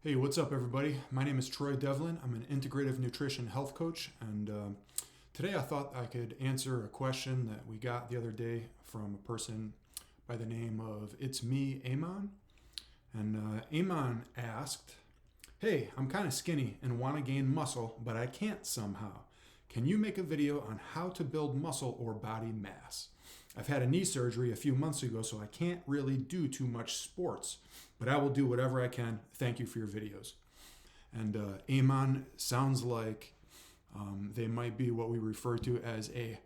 Hey, what's up, everybody? My name is Troy Devlin. I'm an integrative nutrition health coach, and today I thought I could answer a question that we got the other day from a person by the name of It's Me, Amon. And Amon asked, Hey, I'm kind of skinny and want to gain muscle, but I can't somehow. Can you make a video on how to build muscle or body mass? I've had a knee surgery a few months ago, so I can't really do too much sports, but I will do whatever I can. Thank you for your videos. And Amon sounds like they might be what we refer to as a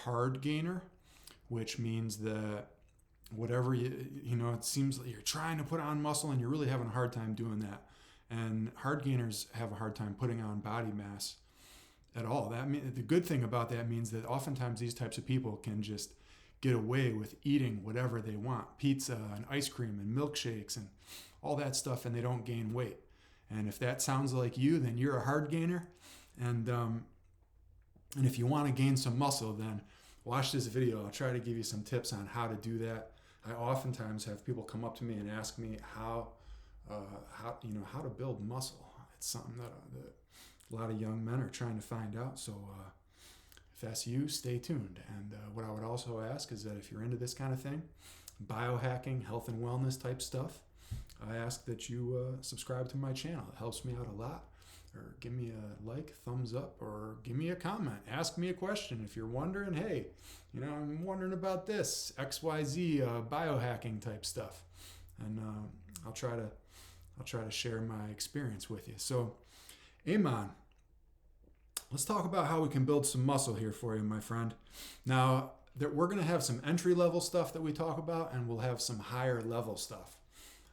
hard gainer, which means that whatever it seems like you're trying to put on muscle and you're really having a hard time doing that. And hard gainers have a hard time putting on body mass at all. The good thing about that means that oftentimes these types of people can just get away with eating whatever they want, pizza and ice cream and milkshakes and all that stuff, and they don't gain weight. And if that sounds like you, then you're a hard gainer. And if you want to gain some muscle, then watch this video. I'll try to give you some tips on how to do that. I oftentimes have people come up to me and ask me how to build muscle. It's something that a lot of young men are trying to find out. So if that's you, stay tuned. And what I would also ask is that if you're into this kind of thing, biohacking, health and wellness type stuff, I ask that you subscribe to my channel. It helps me out a lot. Or give me a like, thumbs up, or give me a comment. Ask me a question if you're wondering, hey, I'm wondering about this XYZ biohacking type stuff. And I'll try to share my experience with you. So, Amon, let's talk about how we can build some muscle here for you, my friend. Now, we're going to have some entry-level stuff that we talk about, and we'll have some higher-level stuff.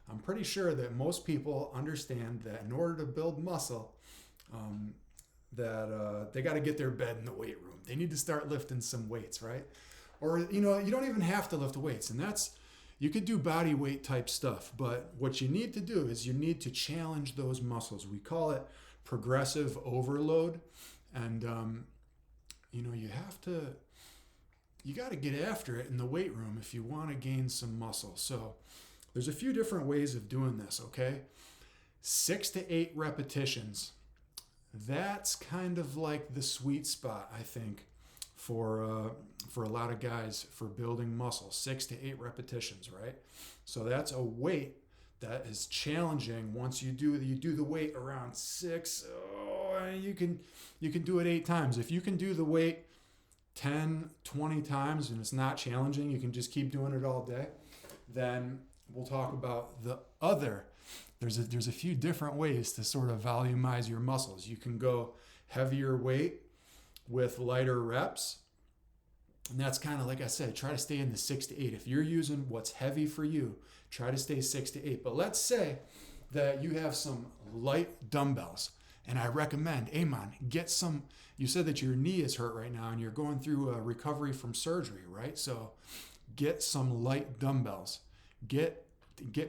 I'm pretty sure that most people understand that in order to build muscle, they got to get their bed in the weight room. They need to start lifting some weights, right? Or, you don't even have to lift weights, and you could do body weight type stuff, but what you need to do is you need to challenge those muscles. We call it progressive overload. And, you got to get after it in the weight room if you want to gain some muscle. So there's a few different ways of doing this, okay? 6 to 8 repetitions. That's kind of like the sweet spot, I think, for a lot of guys for building muscle. 6 to 8 repetitions, right? So that's a weight that is challenging. Once you do the weight around 6, you can do it 8 times. If you can do the weight 10, 20 times and it's not challenging, you can just keep doing it all day, then we'll talk about the other. There's a few different ways to sort of volumize your muscles. You can go heavier weight with lighter reps. And that's kind of like I said, try to stay in the 6 to 8. If you're using what's heavy for you, try to stay 6 to 8. But let's say that you have some light dumbbells. And I recommend, Amon, get some. You said that your knee is hurt right now and you're going through a recovery from surgery, right? So get some light dumbbells. Get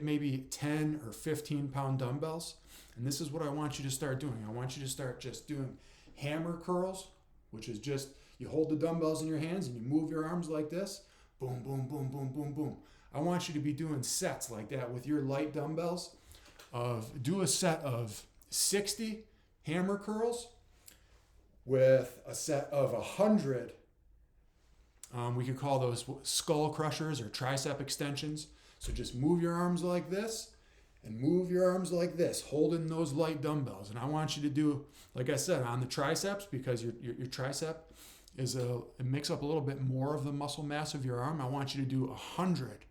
maybe 10 or 15 pound dumbbells. And this is what I want you to start doing. I want you to start just doing hammer curls, which is just you hold the dumbbells in your hands and you move your arms like this. Boom, boom, boom, boom, boom, boom. I want you to be doing sets like that with your light dumbbells. Do a set of 60 hammer curls with a set of 100. We could call those skull crushers or tricep extensions. So just move your arms like this and move your arms like this, holding those light dumbbells. And I want you to do, like I said, on the triceps, because your tricep it makes up a little bit more of the muscle mass of your arm. I want you to do 100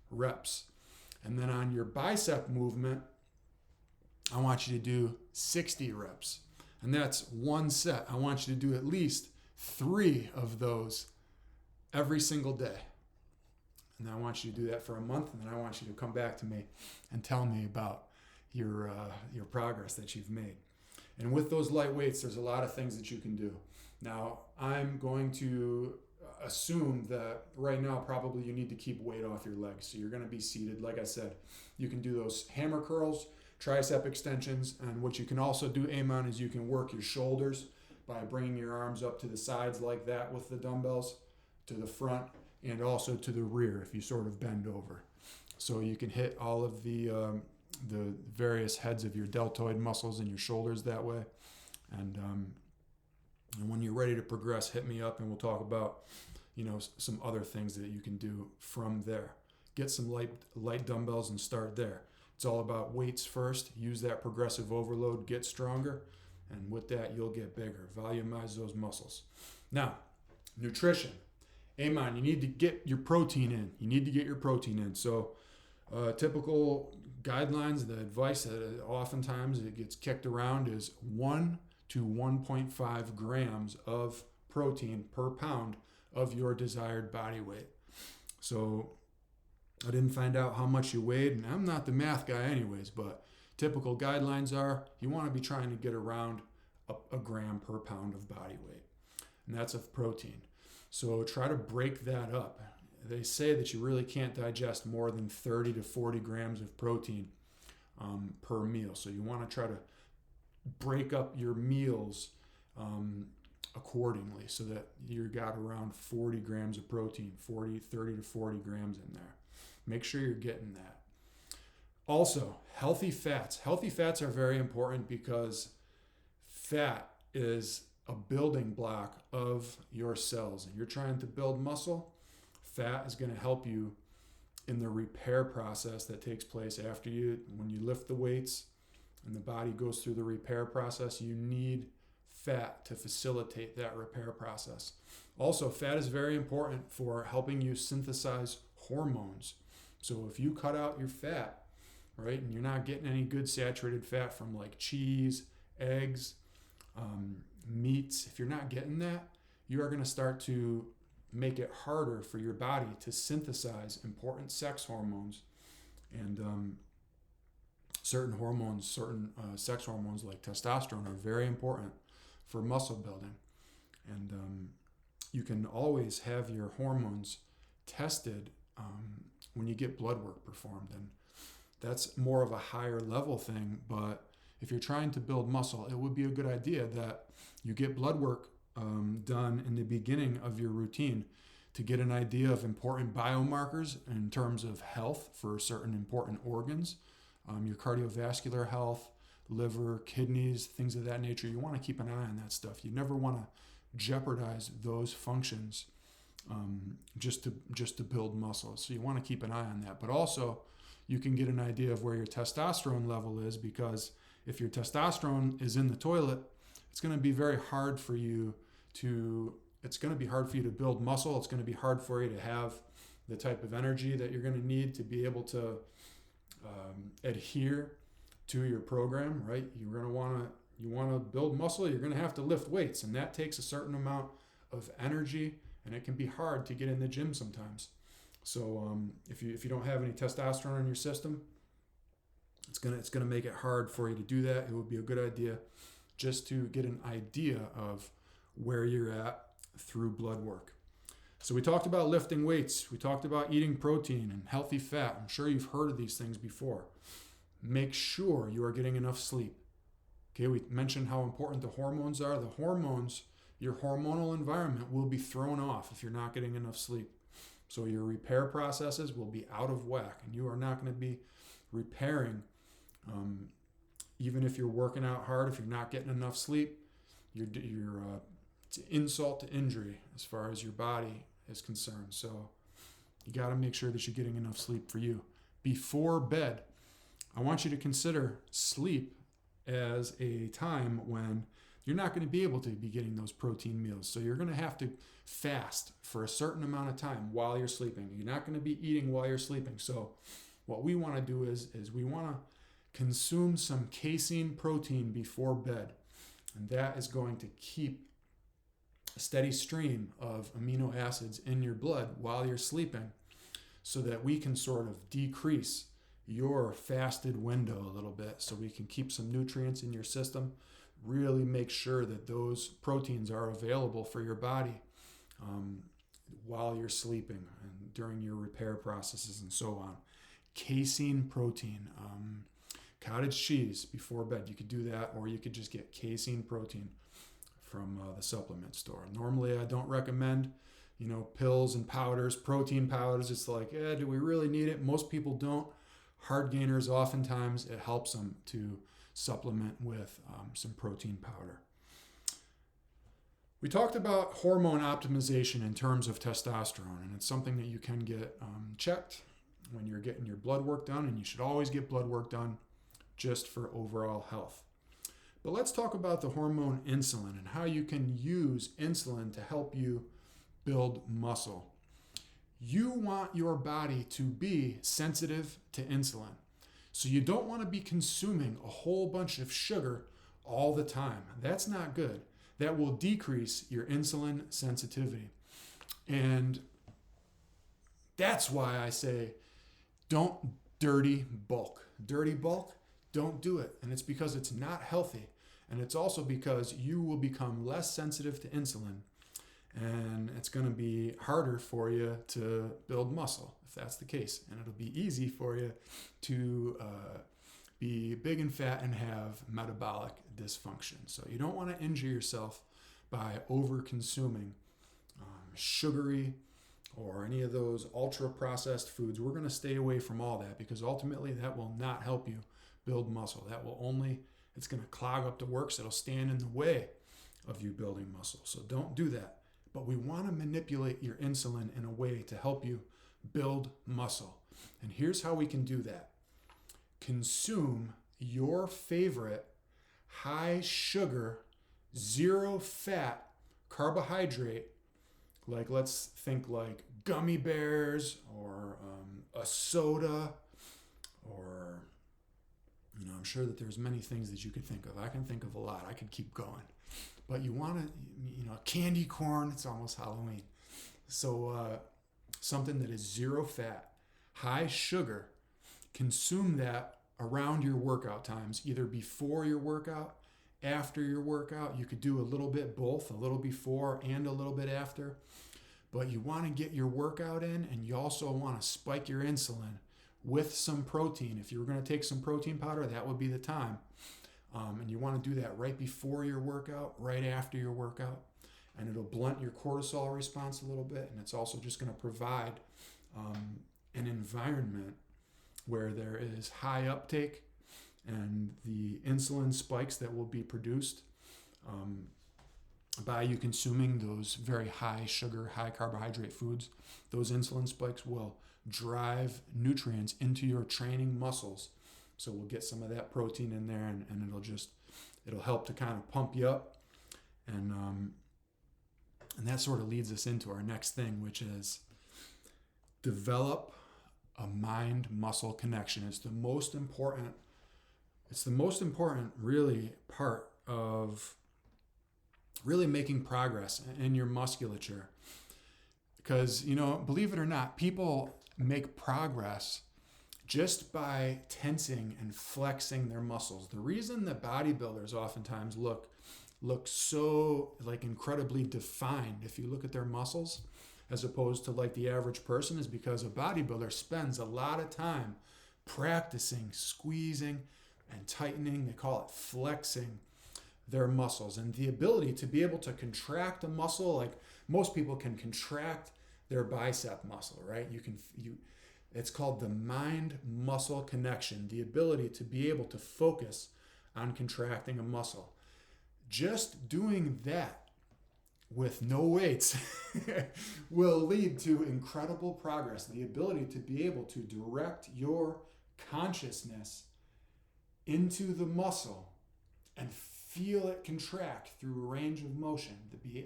reps. And then on your bicep movement, I want you to do 60 reps. And that's one set. I want you to do at least 3 of those every single day. And I want you to do that for a month, and then I want you to come back to me and tell me about your progress that you've made. And with those light weights, there's a lot of things that you can do. Now, I'm going to assume that right now probably you need to keep weight off your legs. So you're going to be seated. Like I said, you can do those hammer curls, tricep extensions, and what you can also do, Amon, is you can work your shoulders by bringing your arms up to the sides like that with the dumbbells, to the front, and also to the rear if you sort of bend over. So you can hit all of the the various heads of your deltoid muscles in your shoulders that way. And when you're ready to progress, hit me up and we'll talk about, some other things that you can do from there. Get some light dumbbells and start there. It's all about weights first. Use that progressive overload, get stronger, and with that, you'll get bigger. Volumize those muscles. Now, nutrition. Amon, you need to get your protein in. So typical guidelines, the advice that oftentimes it gets kicked around is 1 to 1.5 grams of protein per pound of your desired body weight. So I didn't find out how much you weighed, and I'm not the math guy anyways, but typical guidelines are you want to be trying to get around a gram per pound of body weight, and that's of protein. So try to break that up. They say that you really can't digest more than 30 to 40 grams of protein per meal. So you want to try to break up your meals accordingly so that you got around 40 grams of protein, 30 to 40 grams in there. Make sure you're getting that. Also, healthy fats. Healthy fats are very important because fat is a building block of your cells. And you're trying to build muscle, fat is going to help you in the repair process that takes place after when you lift the weights and the body goes through the repair process. You need fat to facilitate that repair process. Also, fat is very important for helping you synthesize hormones. So if you cut out your fat, right, and you're not getting any good saturated fat from like cheese, eggs, meats, if you're not getting that, you are going to start to make it harder for your body to synthesize important sex hormones. And certain sex hormones like testosterone are very important for muscle building. And you can always have your hormones tested when you get blood work performed. And that's more of a higher level thing, but if you're trying to build muscle, it would be a good idea that you get blood work done in the beginning of your routine to get an idea of important biomarkers in terms of health for certain important organs, your cardiovascular health, liver, kidneys, things of that nature. You want to keep an eye on that stuff. You never want to jeopardize those functions just to build muscle. So you want to keep an eye on that. But also, you can get an idea of where your testosterone level is, because if your testosterone is in the toilet, it's going to be very hard for you to build muscle. It's going to be hard for you to have the type of energy that you're going to need to be able to adhere to your program, right? You want to build muscle, you're going to have to lift weights, and that takes a certain amount of energy, and it can be hard to get in the gym sometimes. So if you don't have any testosterone in your system, it's gonna make it hard for you to do that. It would be a good idea just to get an idea of where you're at through blood work. So we talked about lifting weights. We talked about eating protein and healthy fat. I'm sure you've heard of these things before. Make sure you are getting enough sleep. Okay, we mentioned how important the hormones are. The hormones, your hormonal environment will be thrown off if you're not getting enough sleep. So your repair processes will be out of whack, and you are not going to be repairing. Even if you're working out hard, if you're not getting enough sleep, it's an insult to injury as far as your body is concerned. So you got to make sure that you're getting enough sleep for you. Before bed, I want you to consider sleep as a time when you're not going to be able to be getting those protein meals. So you're going to have to fast for a certain amount of time while you're sleeping. You're not going to be eating while you're sleeping. So what we want to do is we want to consume some casein protein before bed. And that is going to keep a steady stream of amino acids in your blood while you're sleeping, so that we can sort of decrease your fasted window a little bit, so we can keep some nutrients in your system, really make sure that those proteins are available for your body while you're sleeping and during your repair processes and so on. Casein protein, cottage cheese before bed. You could do that, or you could just get casein protein from the supplement store. Normally, I don't recommend, pills and powders, protein powders. It's like, do we really need it? Most people don't. Hard gainers, oftentimes it helps them to supplement with some protein powder. We talked about hormone optimization in terms of testosterone, and it's something that you can get checked when you're getting your blood work done, and you should always get blood work done just for overall health. But let's talk about the hormone insulin and how you can use insulin to help you build muscle. You want your body to be sensitive to insulin. So you don't want to be consuming a whole bunch of sugar all the time. That's not good. That will decrease your insulin sensitivity. And that's why I say don't dirty bulk. Dirty bulk, don't do it. And it's because it's not healthy. And it's also because you will become less sensitive to insulin. And it's going to be harder for you to build muscle if that's the case. And it'll be easy for you to be big and fat and have metabolic dysfunction. So you don't want to injure yourself by over consuming sugary or any of those ultra processed foods. We're going to stay away from all that because ultimately that will not help you build muscle. That will only, it's going to clog up the works. It'll stand in the way of you building muscle. So don't do that. But we want to manipulate your insulin in a way to help you build muscle. And here's how we can do that. Consume your favorite high sugar, zero fat carbohydrate, like let's think like gummy bears or a soda, or I'm sure that there's many things that you could think of. I can think of a lot. I could keep going. But you want to, candy corn, it's almost Halloween. So something that is zero fat, high sugar, consume that around your workout times, either before your workout, after your workout. You could do a little bit both, a little before and a little bit after. But you want to get your workout in, and you also want to spike your insulin with some protein. If you were going to take some protein powder, that would be the time. And you want to do that right before your workout, right after your workout. And it'll blunt your cortisol response a little bit. And it's also just going to provide an environment where there is high uptake, and the insulin spikes that will be produced by you consuming those very high sugar, high carbohydrate foods. Those insulin spikes will drive nutrients into your training muscles. So we'll get some of that protein in there, and it'll help to kind of pump you up. And that sort of leads us into our next thing, which is develop a mind-muscle connection. It's the most important really part of really making progress in your musculature. Because, believe it or not, people make progress just by tensing and flexing their muscles. The reason that bodybuilders oftentimes look so incredibly defined, if you look at their muscles, as opposed to the average person, is because a bodybuilder spends a lot of time practicing squeezing and tightening. They call it flexing their muscles. And the ability to be able to contract a muscle, like most people can contract their bicep muscle, right? It's called the mind-muscle connection, the ability to be able to focus on contracting a muscle. Just doing that with no weights will lead to incredible progress. The ability to be able to direct your consciousness into the muscle and feel it contract through a range of motion,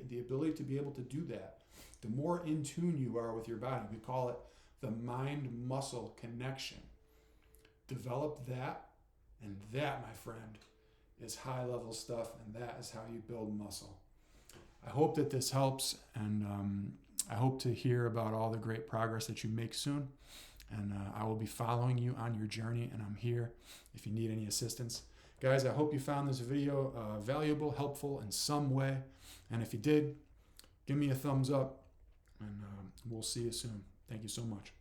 the ability to be able to do that. The more in tune you are with your body, we call it the mind-muscle connection. Develop that, and that, my friend, is high-level stuff, and that is how you build muscle. I hope that this helps, and I hope to hear about all the great progress that you make soon. And I will be following you on your journey, and I'm here if you need any assistance. Guys, I hope you found this video valuable, helpful in some way. And if you did, give me a thumbs up, and we'll see you soon. Thank you so much.